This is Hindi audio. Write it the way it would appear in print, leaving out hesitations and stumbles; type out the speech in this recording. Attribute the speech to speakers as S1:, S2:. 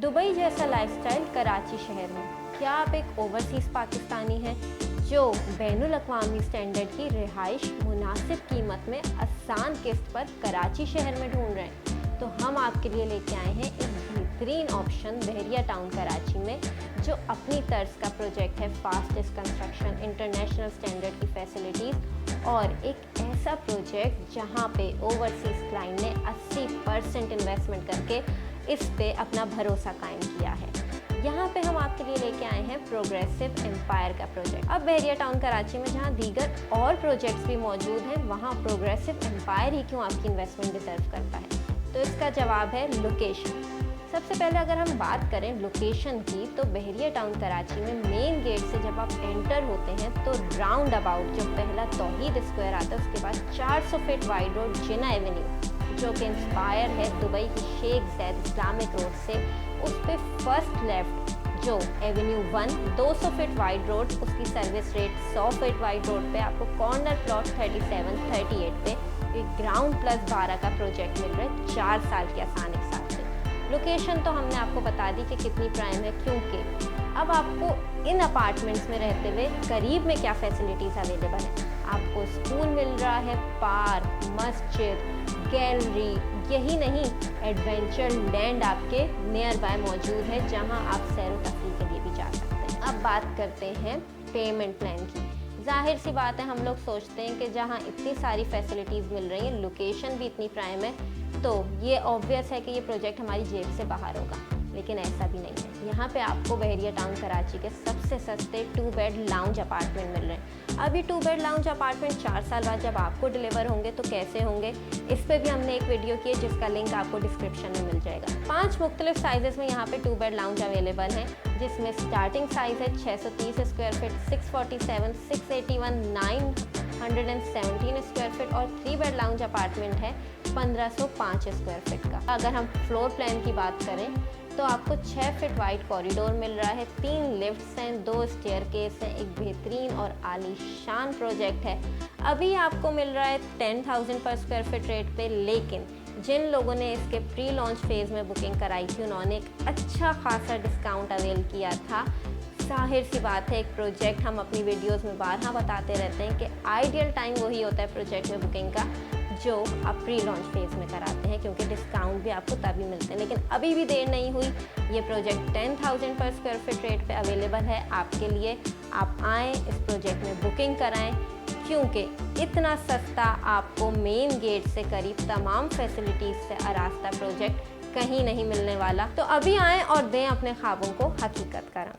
S1: दुबई जैसा लाइफस्टाइल कराची शहर में। क्या आप एक ओवरसीज़ पाकिस्तानी हैं जो बैनुल अक़वामी स्टैंडर्ड की रिहाइश मुनासिब कीमत में आसान किस्त पर कराची शहर में ढूंढ रहे हैं? तो हम आपके लिए लेके आए हैं एक बेहतरीन ऑप्शन बहरिया टाउन कराची में, जो अपनी तर्ज का प्रोजेक्ट है। फास्टेस्ट कंस्ट्रक्शन, इंटरनेशनल स्टैंडर्ड की फैसिलिटीज़ और एक ऐसा प्रोजेक्ट जहां पे ओवरसीज़ क्लाइंट ने 80% इन्वेस्टमेंट करके इस पे अपना भरोसा कायम किया है। यहाँ पे हम आपके लिए लेके आए हैं प्रोग्रेसिव एम्पायर का प्रोजेक्ट। अब बहरिया टाउन कराची में जहाँ दीगर और प्रोजेक्ट्स भी मौजूद हैं, वहाँ प्रोग्रेसिव एम्पायर ही क्यों आपकी इन्वेस्टमेंट डिजर्व करता है? तो इसका जवाब है लोकेशन। सबसे पहले अगर हम बात करें लोकेशन की, तो बहरिया टाउन कराची में मेन गेट से जब आप एंटर होते हैं तो राउंड अबाउट जो पहला तौहीद स्क्वायर आता है, उसके बाद 400 फीट वाइड रोड जिना एवेन्यू, जो कि इंस्पायर है दुबई की शेख ज़ैद इस्लामिक रोड से, उस पे फर्स्ट लेफ्ट जो एवेन्यू 1 200 फीट वाइड रोड, उसकी service rate 100 feet wide road पे आपको कॉर्नर प्लॉट 37-38 पे एक ग्राउंड प्लस 12 का प्रोजेक्ट मिल रहा है 4 साल के आसान एक साथ से। लोकेशन तो हमने आपको बता दी कि कितनी प्राइम है, क्योंकि अब आपको इन अपार्टमेंट्स में रहते हुए करीब में क्या फैसिलिटीज़ अवेलेबल है। आपको स्कूल मिल रहा है, पार्क, मस्जिद, गैलरी, यही नहीं एडवेंचर लैंड आपके नियर बाय मौजूद है, जहां आप सैर व तफरीह के लिए भी जा सकते हैं। अब बात करते हैं पेमेंट प्लान की। जाहिर सी बात है, हम लोग सोचते हैं कि जहां इतनी सारी फैसिलिटीज़ मिल रही हैं, लोकेशन भी इतनी प्राइम है, तो ये ऑब्वियस है कि ये प्रोजेक्ट हमारी जेब से बाहर होगा, लेकिन ऐसा भी नहीं है। यहाँ पे आपको बहरिया टाउन कराची के सबसे सस्ते 2 बेड लाउंज अपार्टमेंट मिल रहे हैं। अभी 2 बेड लाउंज अपार्टमेंट 4 साल बाद जब आपको डिलीवर होंगे तो कैसे होंगे, इस पे भी हमने एक वीडियो की है, जिसका लिंक आपको डिस्क्रिप्शन में मिल जाएगा। 5 मुख्तलिफ साइजेस में यहाँ पे 2 बेड लाउंज अवेलेबल हैं, जिसमें स्टार्टिंग साइज़ है 630 स्क्वायर फीट, 647, 681, 917 स्क्वायर फीट और 3 बेड लाउंज अपार्टमेंट है 1505 स्क्वायर फीट का। अगर हम फ्लोर प्लान की बात करें तो आपको 6 फीट वाइड कॉरिडोर मिल रहा है, 3 लिफ्ट्स हैं, 2 स्टेयरकेस हैं, एक बेहतरीन और आलीशान प्रोजेक्ट है। अभी आपको मिल रहा है 10,000 पर स्क्वायर फीट रेट पे, लेकिन जिन लोगों ने इसके प्री लॉन्च फेज़ में बुकिंग कराई थी, उन्होंने एक अच्छा खासा डिस्काउंट अवेल किया था। जाहिर सी बात है, एक प्रोजेक्ट हम अपनी वीडियोस में बारहा बताते रहते हैं कि आइडियल टाइम वही होता है प्रोजेक्ट में बुकिंग का जो आप प्री लॉन्च फेज़ में कराते हैं, क्योंकि डिस्काउंट भी आपको तभी मिलते हैं। लेकिन अभी भी देर नहीं हुई, ये प्रोजेक्ट 10,000 पर स्क्वायर फीट रेट पे अवेलेबल है आपके लिए। आप आएँ, इस प्रोजेक्ट में बुकिंग कराएं, क्योंकि इतना सस्ता आपको मेन गेट से करीब तमाम फैसिलिटीज़ से आरास्ता प्रोजेक्ट कहीं नहीं मिलने वाला। तो अभी आएँ और दें अपने ख्वाबों को हकीकत करें।